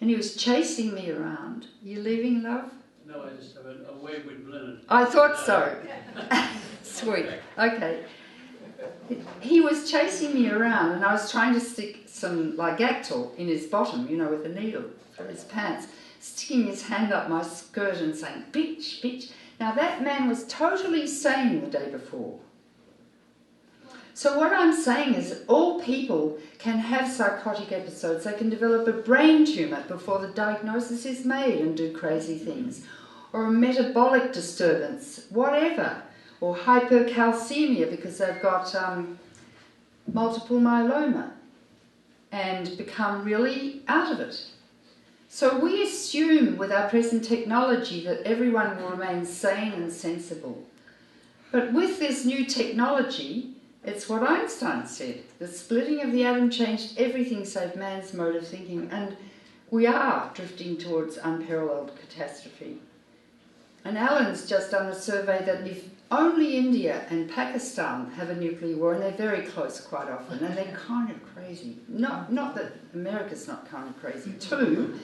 and he was chasing me around. You leaving, love? No, I just have a wayward linen. I thought so. Sweet. Okay. He was chasing me around, and I was trying to stick some Ligactor in his bottom, with a needle through his pants, sticking his hand up my skirt and saying, bitch, bitch. Now that man was totally sane the day before. So what I'm saying is that all people can have psychotic episodes. They can develop a brain tumour before the diagnosis is made and do crazy things, or a metabolic disturbance, whatever, or hypercalcemia because they've got multiple myeloma and become really out of it. So we assume with our present technology that everyone will remain sane and sensible. But with this new technology, it's what Einstein said. The splitting of the atom changed everything save man's mode of thinking, and we are drifting towards unparalleled catastrophe. And Alan's just done a survey that if only India and Pakistan have a nuclear war, and they're very close quite often, and they're kind of crazy. Not that America's not kind of crazy too,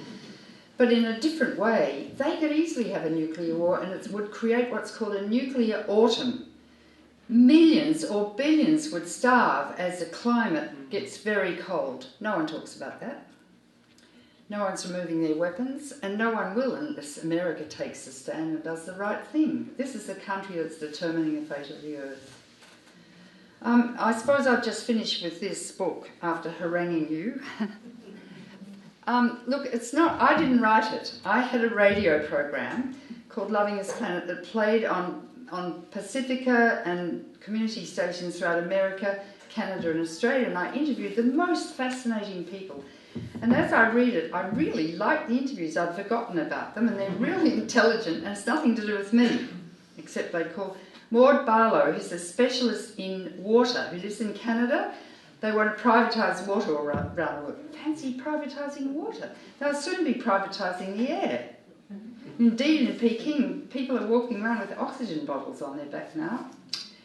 but in a different way. They could easily have a nuclear war, and it would create what's called a nuclear autumn. Millions or billions would starve as the climate gets very cold. No one talks about that. No one's removing their weapons, and no one will unless America takes a stand and does the right thing. This is the country that's determining the fate of the earth. I suppose I'll just finish with this book after haranguing you. Look, I didn't write it. I had a radio program called Loving This Planet that played on Pacifica and community stations throughout America, Canada and Australia, and I interviewed the most fascinating people. And as I read it, I really like the interviews. I'd forgotten about them, and they're really intelligent, and it's nothing to do with me, except they call Maud Barlow, who's a specialist in water, who lives in Canada. They want to privatise water around the world. Fancy privatising water. They'll soon be privatising the air. Indeed, in Peking, people are walking around with oxygen bottles on their back now.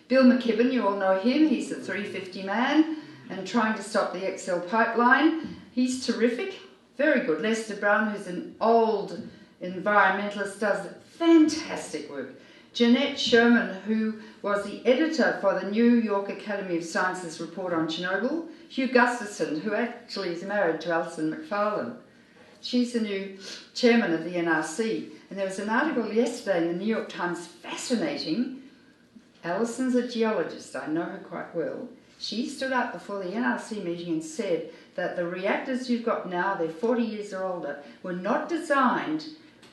Bill McKibben, you all know him, he's the 350 man and trying to stop the XL pipeline. He's terrific, very good. Lester Brown, who's an old environmentalist, does fantastic work. Jeanette Sherman, who was the editor for the New York Academy of Sciences report on Chernobyl. Hugh Gustafson, who actually is married to Alison McFarlane. She's the new chairman of the NRC. And there was an article yesterday in the New York Times, fascinating. Alison's a geologist, I know her quite well. She stood up before the NRC meeting and said that the reactors you've got now, they're 40 years or older, were not designed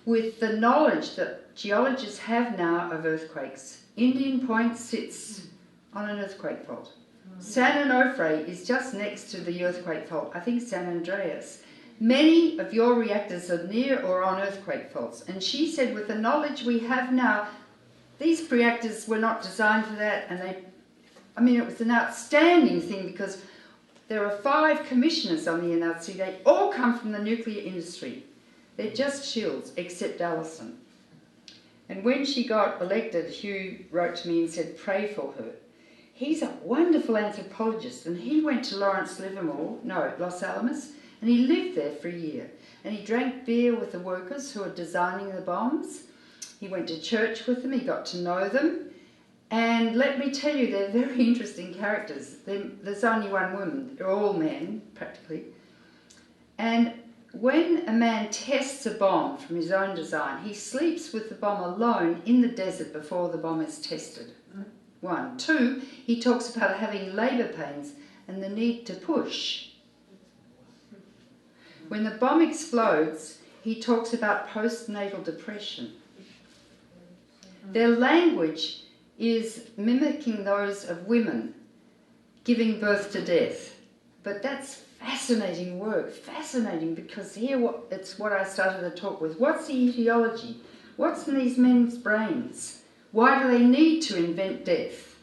with the knowledge that geologists have now of earthquakes. Indian Point sits on an earthquake fault. San Onofre is just next to the earthquake fault. I think San Andreas. Many of your reactors are near or on earthquake faults. And she said, with the knowledge we have now, these reactors were not designed for that. And it was an outstanding thing because there are 5 commissioners on the NRC. They all come from the nuclear industry. They're just shills, except Alison. And when she got elected, Hugh wrote to me and said, pray for her. He's a wonderful anthropologist, and he went to Los Alamos, and he lived there for a year. And he drank beer with the workers who were designing the bombs. He went to church with them, he got to know them. And let me tell you, they're very interesting characters. There's only one woman, they're all men, practically. And when a man tests a bomb from his own design, he sleeps with the bomb alone in the desert before the bomb is tested. 1. 2, he talks about having labour pains and the need to push. When the bomb explodes, he talks about postnatal depression. Their language is mimicking those of women giving birth to death. But that's fascinating work, fascinating, because it's what I started the talk with. What's the etiology? What's in these men's brains? Why do they need to invent death?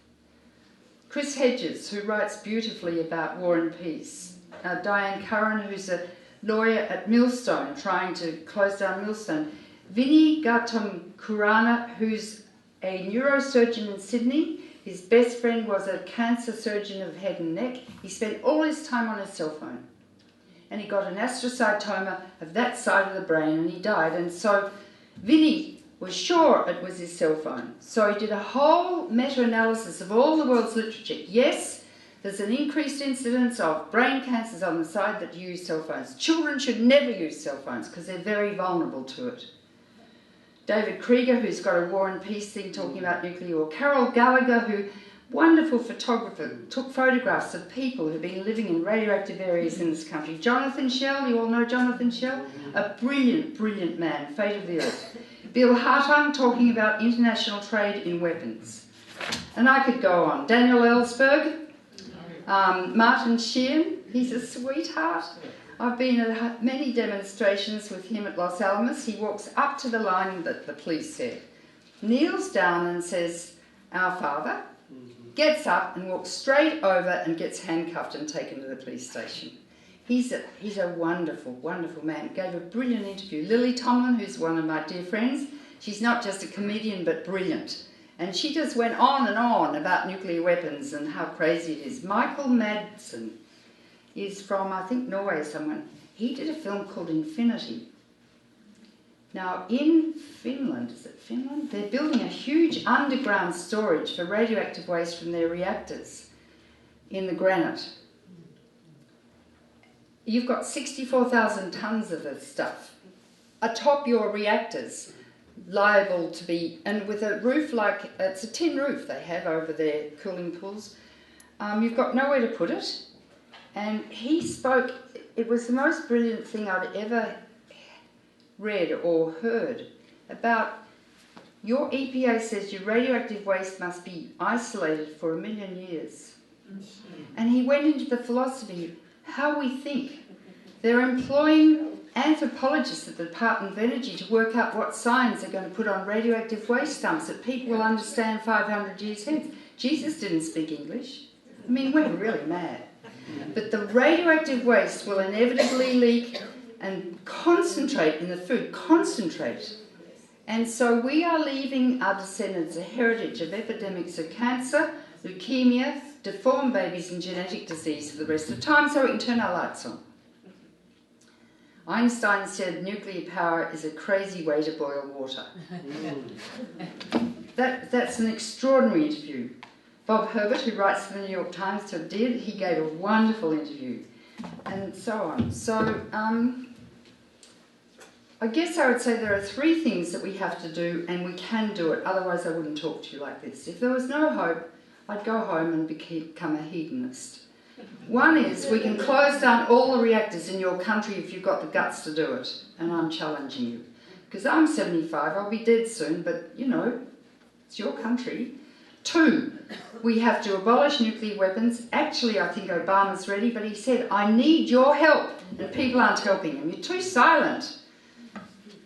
Chris Hedges, who writes beautifully about war and peace. Diane Curran, who's a lawyer at Millstone, trying to close down Millstone. Vinnie Gautam Khurana, who's a neurosurgeon in Sydney. His best friend was a cancer surgeon of head and neck. He spent all his time on his cell phone. And he got an astrocytoma of that side of the brain and he died. And so Vinnie was sure it was his cell phone. So he did a whole meta-analysis of all the world's literature. Yes, there's an increased incidence of brain cancers on the side that use cell phones. Children should never use cell phones because they're very vulnerable to it. David Krieger, who's got a war and peace thing talking about nuclear war. Carol Gallagher, who, wonderful photographer, took photographs of people who've been living in radioactive areas in this country. Jonathan Schell, you all know Jonathan Schell? A brilliant, brilliant man, fate of the earth. Bill Hartung talking about international trade in weapons. And I could go on. Daniel Ellsberg, Martin Sheehan, he's a sweetheart. I've been at many demonstrations with him at Los Alamos. He walks up to the line that the police said, kneels down and says, "Our Father," gets up and walks straight over and gets handcuffed and taken to the police station. He's a wonderful, wonderful man. Gave a brilliant interview. Lily Tomlin, who's one of my dear friends, she's not just a comedian but brilliant. And she just went on and on about nuclear weapons and how crazy it is. Michael Madsen is from, I think, Norway or someone. He did a film called Infinity. Now, in Finland, is it Finland? They're building a huge underground storage for radioactive waste from their reactors in the granite. You've got 64,000 tonnes of this stuff atop your reactors, liable to be, and with a roof like, it's a tin roof they have over their cooling pools. You've got nowhere to put it. And he spoke, it was the most brilliant thing I'd ever read or heard about your EPA says your radioactive waste must be isolated for 1 million years. And he went into the philosophy of how we think. They're employing anthropologists at the Department of Energy to work out what signs they're going to put on radioactive waste dumps that people will understand 500 years hence. Jesus didn't speak English. I mean, we're really mad. But the radioactive waste will inevitably leak and concentrate in the food, concentrate. And so we are leaving our descendants a heritage of epidemics of cancer, leukemia, deformed babies and genetic disease for the rest of time so we can turn our lights on. Einstein said nuclear power is a crazy way to boil water. That's an extraordinary interview. Bob Herbert, who writes for the New York Times, he gave a wonderful interview, and so on. So I guess I would say there are 3 things that we have to do, and we can do it, otherwise I wouldn't talk to you like this. If there was no hope, I'd go home and become a hedonist. One is we can close down all the reactors in your country if you've got the guts to do it, and I'm challenging you. Because I'm 75, I'll be dead soon, but, you know, it's your country. 2, we have to abolish nuclear weapons. Actually, I think Obama's ready, but he said, I need your help, and people aren't helping him. You're too silent.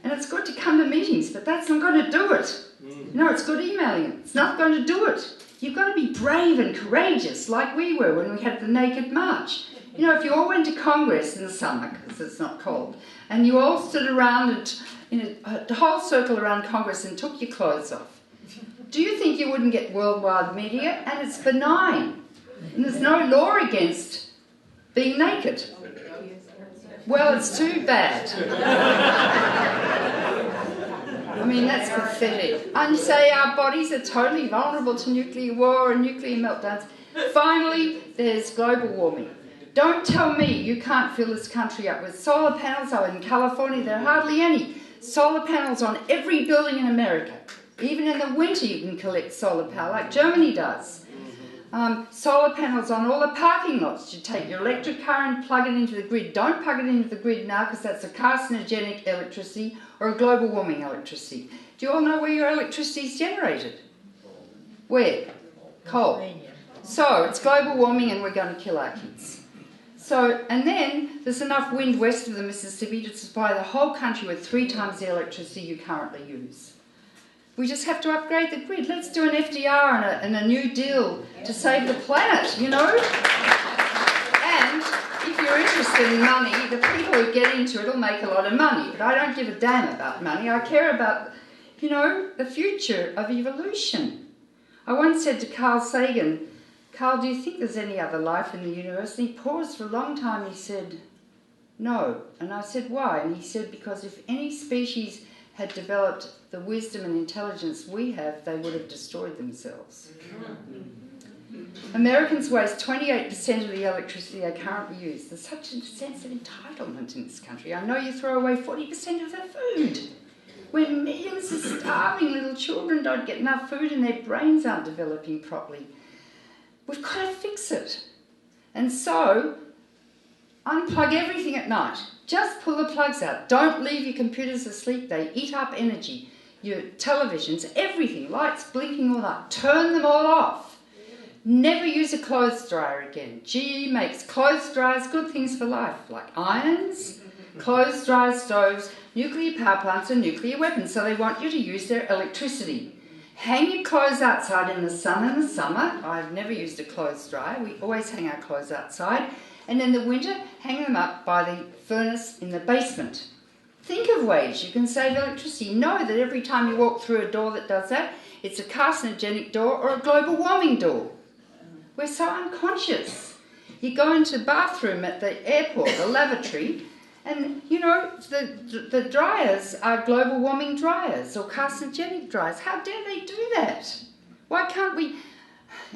And it's good to come to meetings, but that's not going to do it. You know, it's good emailing it. It's not going to do it. You've got to be brave and courageous, like we were when we had the Naked March. You know, if you all went to Congress in the summer, because it's not cold, and you all stood around and, in a whole circle around Congress and took your clothes off, do you think you wouldn't get worldwide media? And it's benign. And there's no law against being naked. Well, it's too bad. I mean, that's pathetic. And you say our bodies are totally vulnerable to nuclear war and nuclear meltdowns. Finally, there's global warming. Don't tell me you can't fill this country up with solar panels. I'm in California, there are hardly any. Solar panels on every building in America. Even in the winter you can collect solar power, like Germany does. Solar panels on all the parking lots. You take your electric car and plug it into the grid. Don't plug it into the grid now because that's a carcinogenic electricity or a global warming electricity. Do you all know where your electricity is generated? Where? Coal. So it's global warming and we're going to kill our kids. So, and then there's enough wind west of the Mississippi to supply the whole country with 3 times the electricity you currently use. We just have to upgrade the grid. Let's do an FDR and a New Deal to save the planet, you know? And if you're interested in money, the people who get into it will make a lot of money. But I don't give a damn about money. I care about, you know, the future of evolution. I once said to Carl Sagan, "Carl, do you think there's any other life in the universe?" And he paused for a long time. He said, "No." And I said, "Why?" And he said, "Because if any species had developed the wisdom and intelligence we have, they would have destroyed themselves." Americans waste 28% of the electricity they currently use. There's such a sense of entitlement in this country. I know you throw away 40% of the food. When millions of starving little children don't get enough food and their brains aren't developing properly. We've got to fix it. And so, unplug everything at night. Just pull the plugs out. Don't leave your computers asleep. They eat up energy. Your televisions, everything, lights blinking all up. Turn them all off. Never use a clothes dryer again. GE makes clothes dryers good things for life, like irons, clothes dryers, stoves, nuclear power plants and nuclear weapons. So they want you to use their electricity. Hang your clothes outside in the sun in the summer. I've never used a clothes dryer. We always hang our clothes outside. And in the winter, hang them up by the furnace in the basement. Think of ways you can save electricity. Know that every time you walk through a door that does that, it's a carcinogenic door or a global warming door. We're so unconscious. You go into the bathroom at the airport, the lavatory, and, you know, the dryers are global warming dryers or carcinogenic dryers. How dare they do that? Why can't we...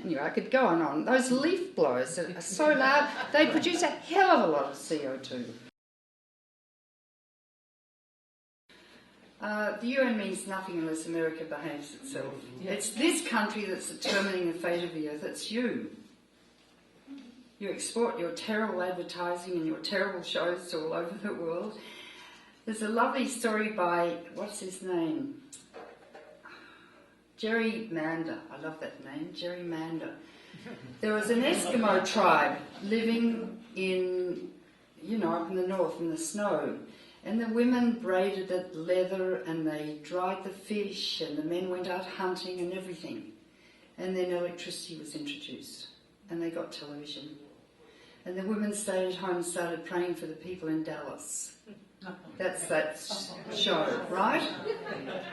Anyway, I could go on and on. Those leaf blowers are so loud, they produce a hell of a lot of CO2. The UN means nothing unless America behaves itself. It's this country that's determining the fate of the earth. It's you. You export your terrible advertising and your terrible shows to all over the world. There's a lovely story by, what's his name? Jerry Mander. I love that name, Jerry Mander. There was an Eskimo tribe living in, you know, up in the north in the snow. And the women braided it leather and they dried the fish and the men went out hunting and everything. And then electricity was introduced and they got television. And the women stayed at home and started praying for the people in Dallas. That's that show, right?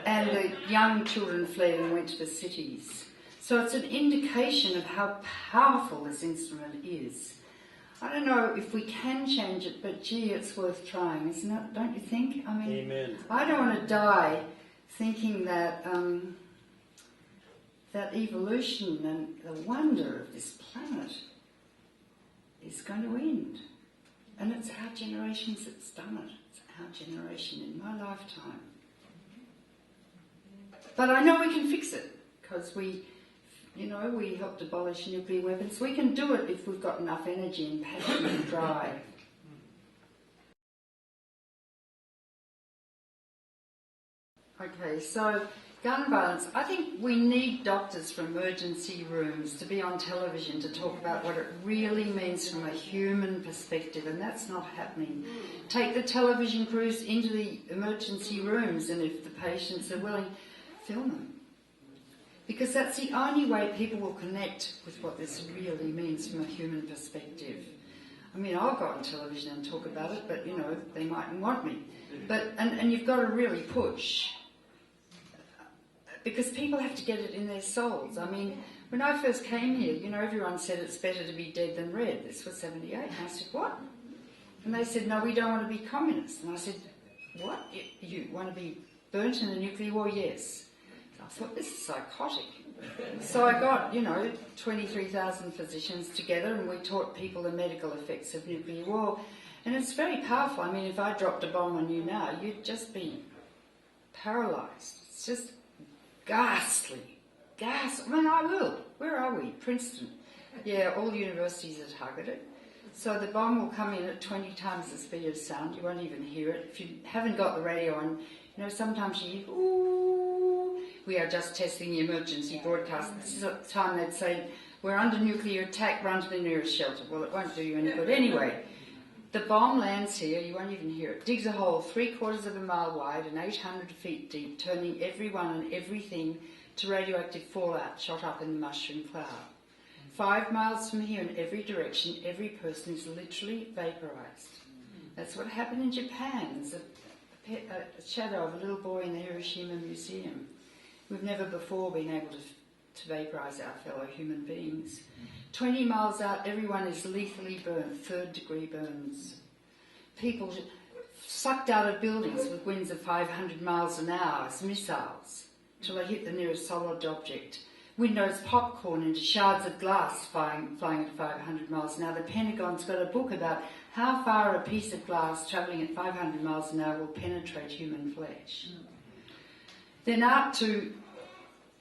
And the young children fled and went to the cities. So it's an indication of how powerful this instrument is. I don't know if we can change it, but gee, it's worth trying, isn't it? Don't you think? I mean, Amen. I don't want to die thinking that that evolution and the wonder of this planet is going to end. And it's our generations that's done it. It's our generation in my lifetime. But I know we can fix it because we helped abolish nuclear weapons. We can do it if we've got enough energy and passion and drive. Okay, so gun violence. I think we need doctors from emergency rooms to be on television to talk about what it really means from a human perspective, and that's not happening. Take the television crews into the emergency rooms, and if the patients are willing, film them. Because that's the only way people will connect with what this really means from a human perspective. I mean, I'll go on television and talk about it, but, you know, they mightn't want me. But and you've got to really push. Because people have to get it in their souls. I mean, when I first came here, you know, everyone said it's better to be dead than red. This was 78. And I said, what? And they said, no, we don't want to be communists. And I said, what? You want to be burnt in a nuclear war? Yes. I thought, this is psychotic. So I got, 23,000 physicians together and we taught people the medical effects of nuclear war. And it's very powerful. I mean, if I dropped a bomb on you now, you'd just be paralysed. It's just ghastly. I mean, I will. Where are we? Princeton. Yeah, all universities are targeted. So the bomb will come in at 20 times the speed of sound. You won't even hear it. If you haven't got the radio on, sometimes you hear, ooh, we are just testing the emergency broadcast. This is the time they'd say, we're under nuclear attack, run to the nearest shelter. Well, it won't do you any good anyway. The bomb lands here, you won't even hear it, digs a hole 3/4 of a mile wide and 800 feet deep, turning everyone and everything to radioactive fallout shot up in the mushroom cloud. 5 miles from here in every direction, every person is literally vaporized. That's what happened in Japan. There's a shadow of a little boy in the Hiroshima Museum. We've never before been able to vaporize our fellow human beings. 20 miles out, everyone is lethally burnt, 3rd-degree burns. People sucked out of buildings with winds of 500 miles an hour as missiles till they hit the nearest solid object. Windows popcorn into shards of glass flying at 500 miles an hour. The Pentagon's got a book about how far a piece of glass travelling at 500 miles an hour will penetrate human flesh. Then out to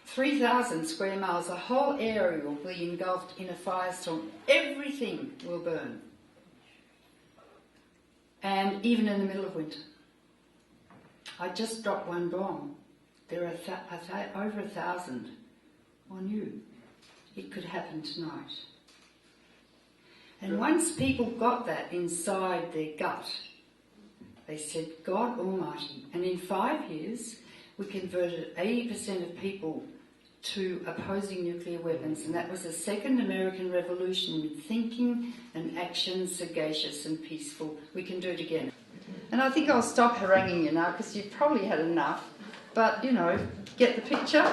3,000 square miles, a whole area will be engulfed in a firestorm. Everything will burn. And even in the middle of winter. I just dropped one bomb. There are over 1,000 on you. It could happen tonight. And once people got that inside their gut, they said, God Almighty. And in 5 years, we converted 80% of people to opposing nuclear weapons, and that was the Second American Revolution, with thinking and action sagacious and peaceful. We can do it again. And I think I'll stop haranguing you now, because you've probably had enough, but, you know, get the picture?